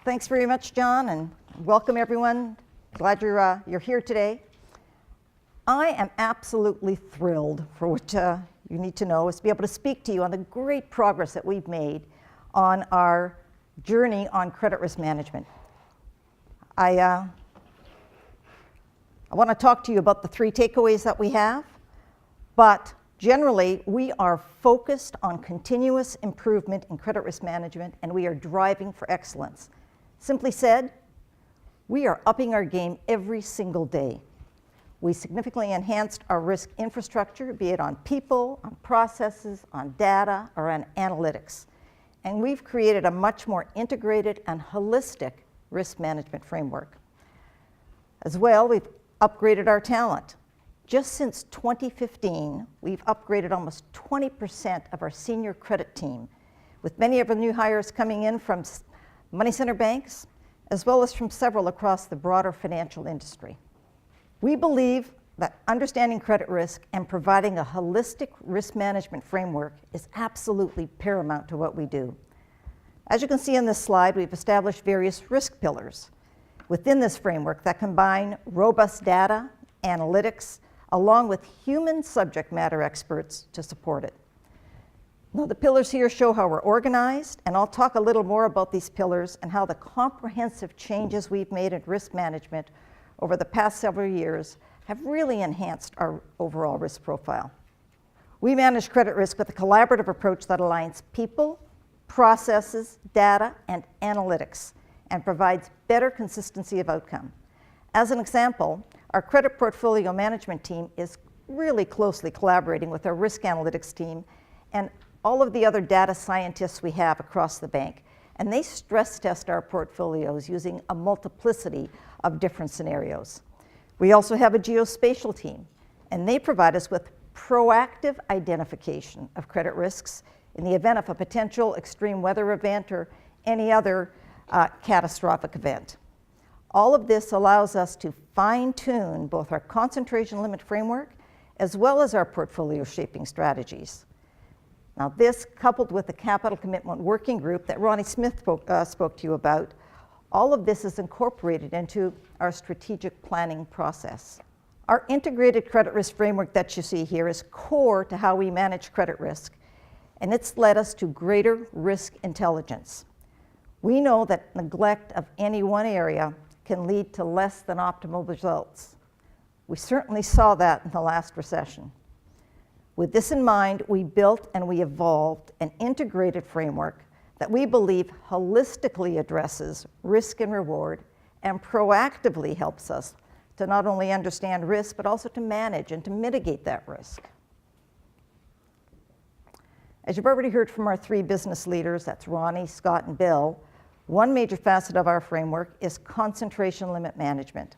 Thanks very much, John, and welcome everyone. Glad you're here today. I am absolutely thrilled for what you need to know is to be able to speak to you on the great progress that we've made on our journey on credit risk management. I want to talk to you about the three takeaways that we have, but generally we are focused on continuous improvement in credit risk management, and we are driving for excellence. Simply said, we are upping our game every single day. We significantly enhanced our risk infrastructure, be it on people, on processes, on data, or on analytics. And we've created a much more integrated and holistic risk management framework. As well, we've upgraded our talent. Just since 2015, we've upgraded almost 20% of our senior credit team, with many of our new hires coming in from money center banks, as well as from several across the broader financial industry. We believe that understanding credit risk and providing a holistic risk management framework is absolutely paramount to what we do. As you can see in this slide, we've established various risk pillars within this framework that combine robust data, analytics, along with human subject matter experts to support it. Now, the pillars here show how we're organized, and I'll talk a little more about these pillars and how the comprehensive changes we've made in risk management over the past several years have really enhanced our overall risk profile. We manage credit risk with a collaborative approach that aligns people, processes, data, and analytics, and provides better consistency of outcome. As an example, our credit portfolio management team is really closely collaborating with our risk analytics team and all of the other data scientists we have across the bank. And they stress test our portfolios using a multiplicity of different scenarios. We also have a geospatial team, and they provide us with proactive identification of credit risks in the event of a potential extreme weather event or any other catastrophic event. All of this allows us to fine-tune both our concentration limit framework as well as our portfolio shaping strategies. Now this, coupled with the capital commitment working group that Ronnie Smith spoke to you about, all of this is incorporated into our strategic planning process. Our integrated credit risk framework that you see here is core to how we manage credit risk, and it's led us to greater risk intelligence. We know that neglect of any one area can lead to less than optimal results. We certainly saw that in the last recession. With this in mind, we built and we evolved an integrated framework that we believe holistically addresses risk and reward and proactively helps us to not only understand risk, but also to manage and to mitigate that risk. As you've already heard from our three business leaders, that's Ronnie, Scott, and Bill, one major facet of our framework is concentration limit management.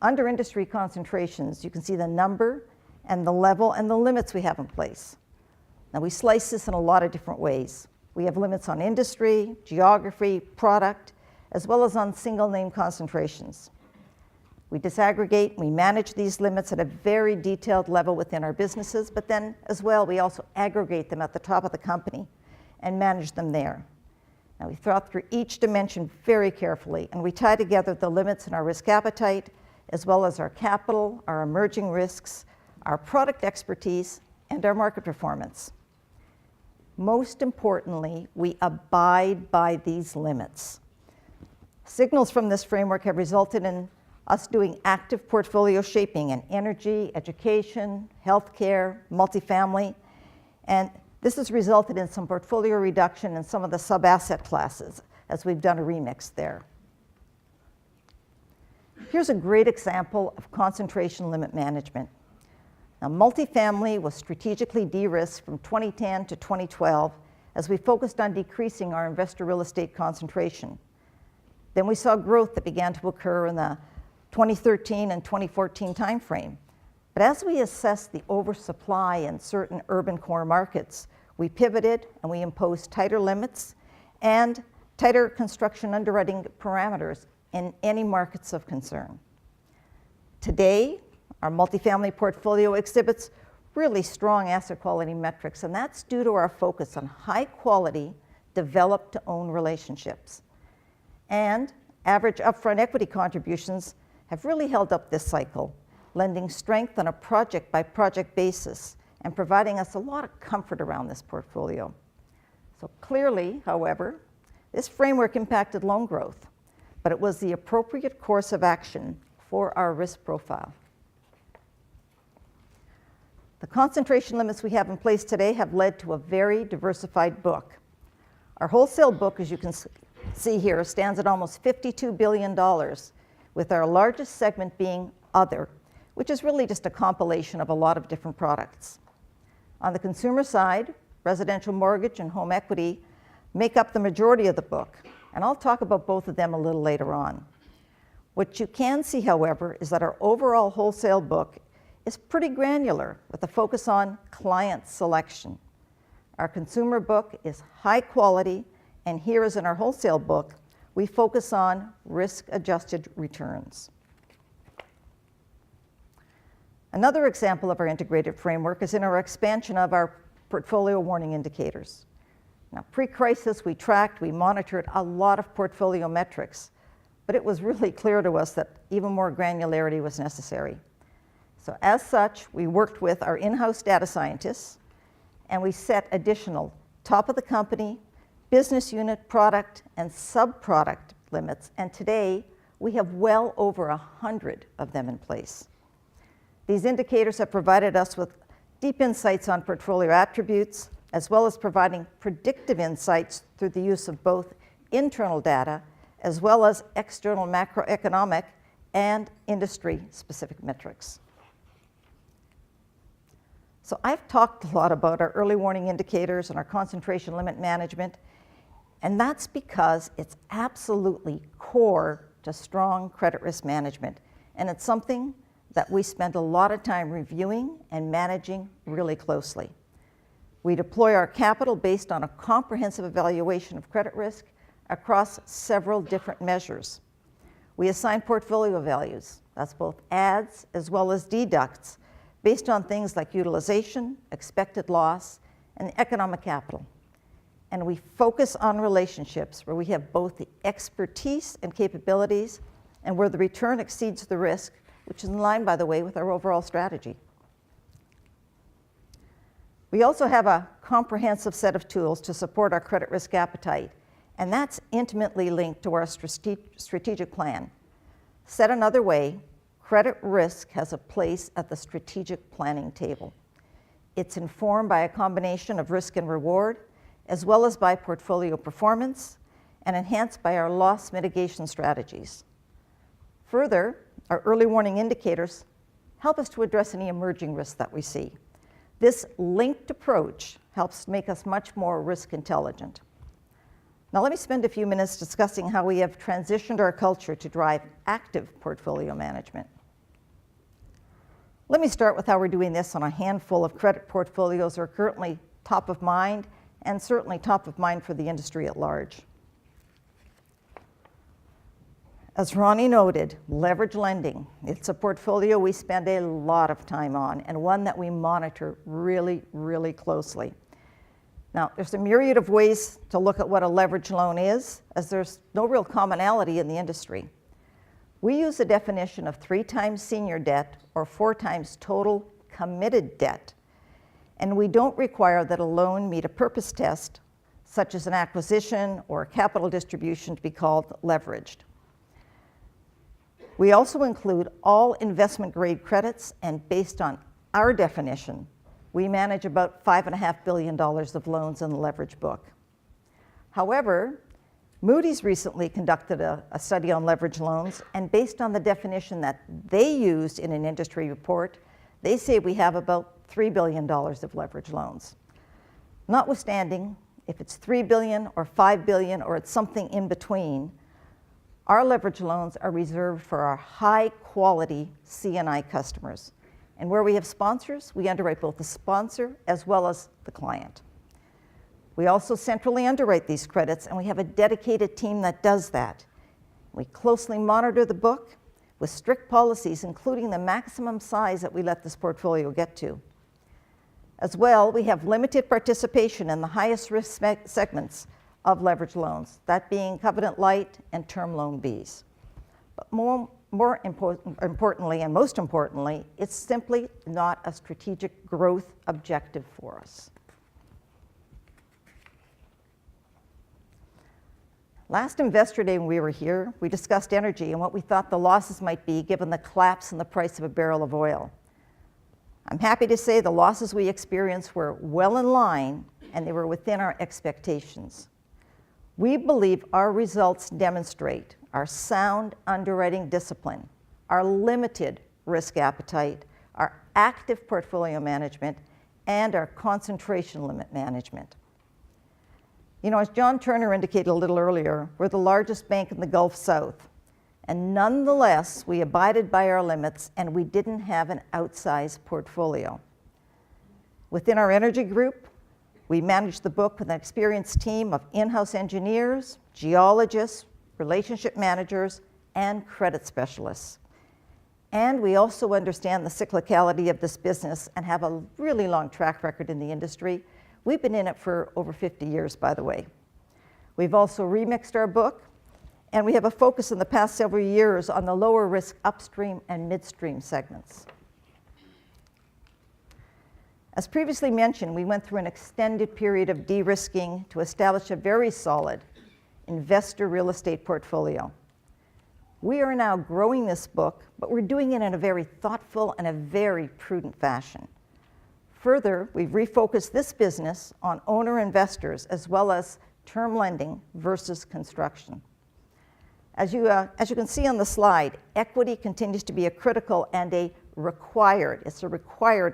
Under industry concentrations, you can see the number and the level and the limits we have in place. Now we slice this in a lot of different ways. We have limits on industry, geography, product, as well as on single name concentrations. We disaggregate, we manage these limits at a very detailed level within our businesses, but then as well, we also aggregate them at the top of the company and manage them there. Now we thought through each dimension very carefully, and we tie together the limits in our risk appetite, as well as our capital, our emerging risks, our product expertise, and our market performance. Most importantly, we abide by these limits. Signals from this framework have resulted in us doing active portfolio shaping in energy, education, healthcare, multifamily, and this has resulted in some portfolio reduction in some of the sub-asset classes as we've done a remix there. Here's a great example of concentration limit management. Now, multifamily was strategically de-risked from 2010 to 2012 as we focused on decreasing our investor real estate concentration. Then we saw growth that began to occur in the 2013 and 2014 timeframe. But as we assessed the oversupply in certain urban core markets, we pivoted and we imposed tighter limits and tighter construction underwriting parameters in any markets of concern. Today, our multifamily portfolio exhibits really strong asset quality metrics, and that's due to our focus on high quality, developed to own relationships. And average upfront equity contributions have really held up this cycle, lending strength on a project-by-project basis and providing us a lot of comfort around this portfolio. So clearly, however, this framework impacted loan growth, but it was the appropriate course of action for our risk profile. The concentration limits we have in place today have led to a very diversified book. Our wholesale book, as you can see here, stands at almost $52 billion, with our largest segment being Other, which is really just a compilation of a lot of different products. On the consumer side, residential mortgage and home equity make up the majority of the book, and I'll talk about both of them a little later on. What you can see, however, is that our overall wholesale book is pretty granular with a focus on client selection. Our consumer book is high quality, and here as in our wholesale book, we focus on risk-adjusted returns. Another example of our integrated framework is in our expansion of our portfolio warning indicators. Now, pre-crisis, we monitored a lot of portfolio metrics, but it was really clear to us that even more granularity was necessary. So as such, we worked with our in-house data scientists, and we set additional top-of-the-company, business unit, product, and sub-product limits, and today we have well over 100 of them in place. These indicators have provided us with deep insights on portfolio attributes, as well as providing predictive insights through the use of both internal data as well as external macroeconomic and industry-specific metrics. So I've talked a lot about our early warning indicators and our concentration limit management, and that's because it's absolutely core to strong credit risk management, and it's something that we spend a lot of time reviewing and managing really closely. We deploy our capital based on a comprehensive evaluation of credit risk across several different measures. We assign portfolio values, that's both adds as well as deducts, based on things like utilization, expected loss, and economic capital. And we focus on relationships where we have both the expertise and capabilities and where the return exceeds the risk, which is in line, by the way, with our overall strategy. We also have a comprehensive set of tools to support our credit risk appetite, and that's intimately linked to our strategic plan. Said another way, credit risk has a place at the strategic planning table. It's informed by a combination of risk and reward, as well as by portfolio performance, and enhanced by our loss mitigation strategies. Further, our early warning indicators help us to address any emerging risks that we see. This linked approach helps make us much more risk intelligent. Now let me spend a few minutes discussing how we have transitioned our culture to drive active portfolio management. Let me start with how we're doing this on a handful of credit portfolios that are currently top of mind, and certainly top of mind for the industry at large. As Ronnie noted, leverage lending, it's a portfolio we spend a lot of time on, and one that we monitor really, really closely. Now, there's a myriad of ways to look at what a leverage loan is, as there's no real commonality in the industry. We use a definition of 3 times senior debt or 4 times total committed debt. And we don't require that a loan meet a purpose test, such as an acquisition or a capital distribution, to be called leveraged. We also include all investment grade credits, and based on our definition, we manage about $5.5 billion of loans in the leverage book. However, Moody's recently conducted a study on leverage loans, and based on the definition that they used in an industry report, they say we have about $3 billion of leverage loans. Notwithstanding, if it's $3 billion or $5 billion or it's something in between, our leverage loans are reserved for our high-quality C&I customers. And where we have sponsors, we underwrite both the sponsor as well as the client. We also centrally underwrite these credits, and we have a dedicated team that does that. We closely monitor the book with strict policies, including the maximum size that we let this portfolio get to. As well, we have limited participation in the highest risk segments, of leveraged loans, that being covenant light and term loan Bs. But more importantly, and most importantly, it's simply not a strategic growth objective for us. Last Investor Day when we were here, we discussed energy and what we thought the losses might be given the collapse in the price of a barrel of oil. I'm happy to say the losses we experienced were well in line and they were within our expectations. We believe our results demonstrate our sound underwriting discipline, our limited risk appetite, our active portfolio management, and our concentration limit management. You know, as John Turner indicated a little earlier, we're the largest bank in the Gulf South. And nonetheless, we abided by our limits and we didn't have an outsized portfolio. Within our energy group, we managed the book with an experienced team of in-house engineers, geologists, relationship managers, and credit specialists. And we also understand the cyclicality of this business and have a really long track record in the industry. We've been in it for over 50 years, by the way. We've also remixed our book, and we have a focus in the past several years on the lower risk upstream and midstream segments. As previously mentioned, we went through an extended period of de-risking to establish a very solid investor real estate portfolio. We are now growing this book, but we're doing it in a very thoughtful and a very prudent fashion. Further, we've refocused this business on owner investors as well as term lending versus construction. As you can see on the slide, equity continues to be a critical and a required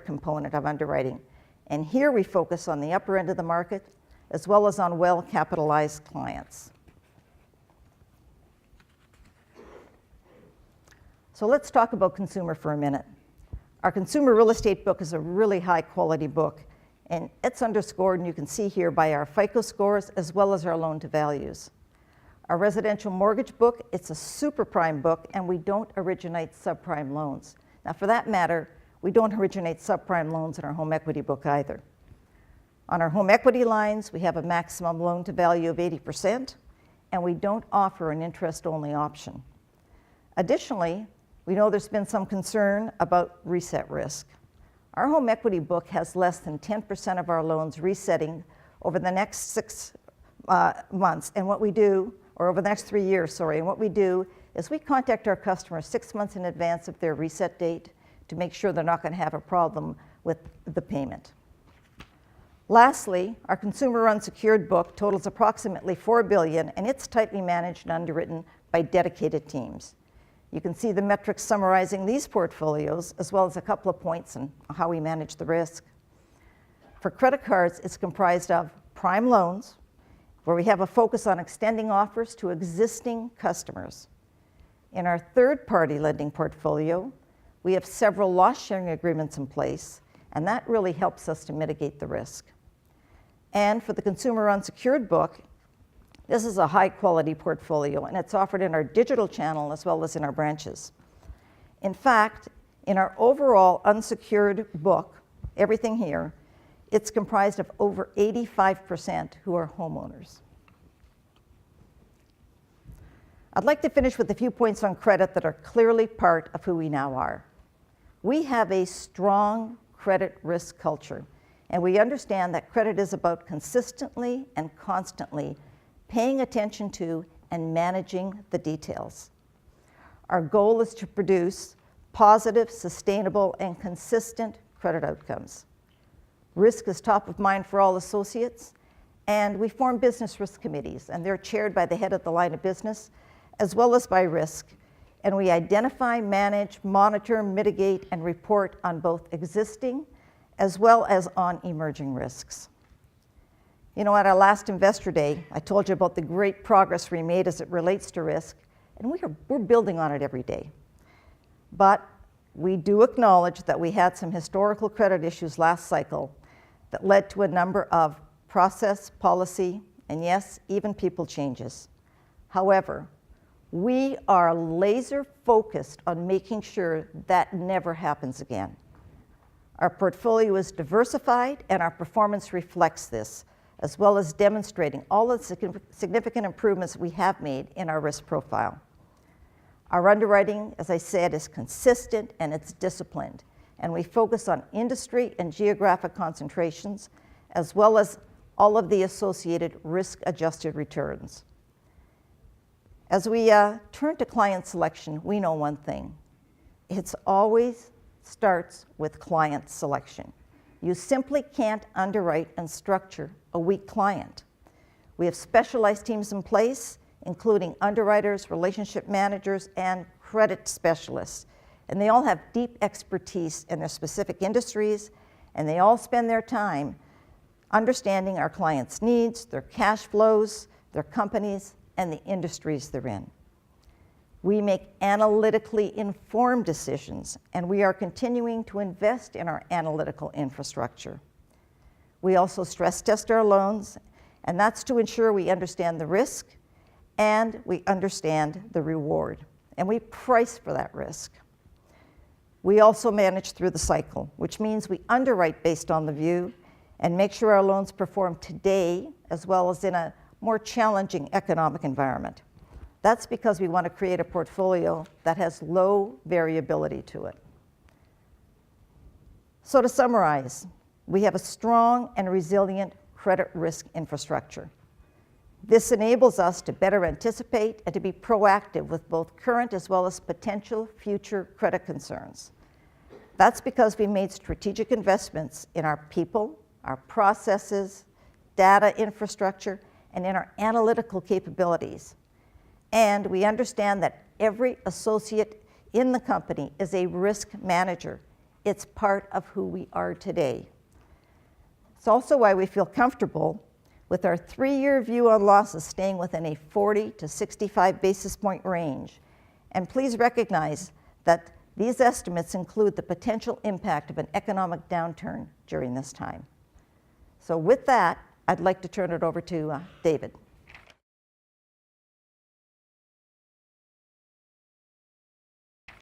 component of underwriting. And here we focus on the upper end of the market as well as on well-capitalized clients. So let's talk about consumer for a minute. Our consumer real estate book is a really high quality book, and it's underscored, and you can see here, by our FICO scores as well as our loan to values. Our residential mortgage book, it's a super prime book, and we don't originate subprime loans. Now, for that matter, we don't originate subprime loans in our home equity book either. On our home equity lines, we have a maximum loan to value of 80%, and we don't offer an interest-only option. Additionally, we know there's been some concern about reset risk. Our home equity book has less than 10% of our loans resetting over the next 6 months, and what we do, or over the next 3 years, sorry, and what we do is we contact our customers 6 months in advance of their reset date to make sure they're not going to have a problem with the payment. Lastly, our consumer unsecured book totals approximately $4 billion, and it's tightly managed and underwritten by dedicated teams. You can see the metrics summarizing these portfolios, as well as a couple of points on how we manage the risk. For credit cards, it's comprised of prime loans, where we have a focus on extending offers to existing customers. In our third-party lending portfolio, we have several loss-sharing agreements in place, and that really helps us to mitigate the risk. And for the consumer unsecured book, this is a high-quality portfolio, and it's offered in our digital channel as well as in our branches. In fact, in our overall unsecured book, everything here, it's comprised of over 85% who are homeowners. I'd like to finish with a few points on credit that are clearly part of who we now are. We have a strong credit risk culture, and we understand that credit is about consistently and constantly paying attention to and managing the details. Our goal is to produce positive, sustainable, and consistent credit outcomes. Risk is top of mind for all associates, and we form business risk committees, and they're chaired by the head of the line of business, as well as by risk, and we identify, manage, monitor, mitigate, and report on both existing as well as on emerging risks. You know, at our last Investor Day, I told you about the great progress we made as it relates to risk, and we're building on it every day. But we do acknowledge that we had some historical credit issues last cycle that led to a number of process, policy, and yes, even people changes. However, we are laser focused on making sure that never happens again. Our portfolio is diversified, and our performance reflects this, as well as demonstrating all the significant improvements we have made in our risk profile. Our underwriting, as I said, is consistent and it's disciplined, and we focus on industry and geographic concentrations, as well as all of the associated risk-adjusted returns. As we turn to client selection, we know one thing. It always starts with client selection. You simply can't underwrite and structure a weak client. We have specialized teams in place, including underwriters, relationship managers, and credit specialists. And they all have deep expertise in their specific industries, and they all spend their time understanding our clients' needs, their cash flows, their companies, and the industries they're in. We make analytically informed decisions, and we are continuing to invest in our analytical infrastructure. We also stress test our loans, and that's to ensure we understand the risk and we understand the reward, and we price for that risk. We also manage through the cycle, which means we underwrite based on the view and make sure our loans perform today as well as in a more challenging economic environment. That's because we want to create a portfolio that has low variability to it. So to summarize, we have a strong and resilient credit risk infrastructure. This enables us to better anticipate and to be proactive with both current as well as potential future credit concerns. That's because we made strategic investments in our people, our processes, data infrastructure, and in our analytical capabilities. And we understand that every associate in the company is a risk manager. It's part of who we are today. It's also why we feel comfortable with our 3-year view on losses staying within a 40 to 65 basis point range. And please recognize that these estimates include the potential impact of an economic downturn during this time. So with that, I'd like to turn it over to David.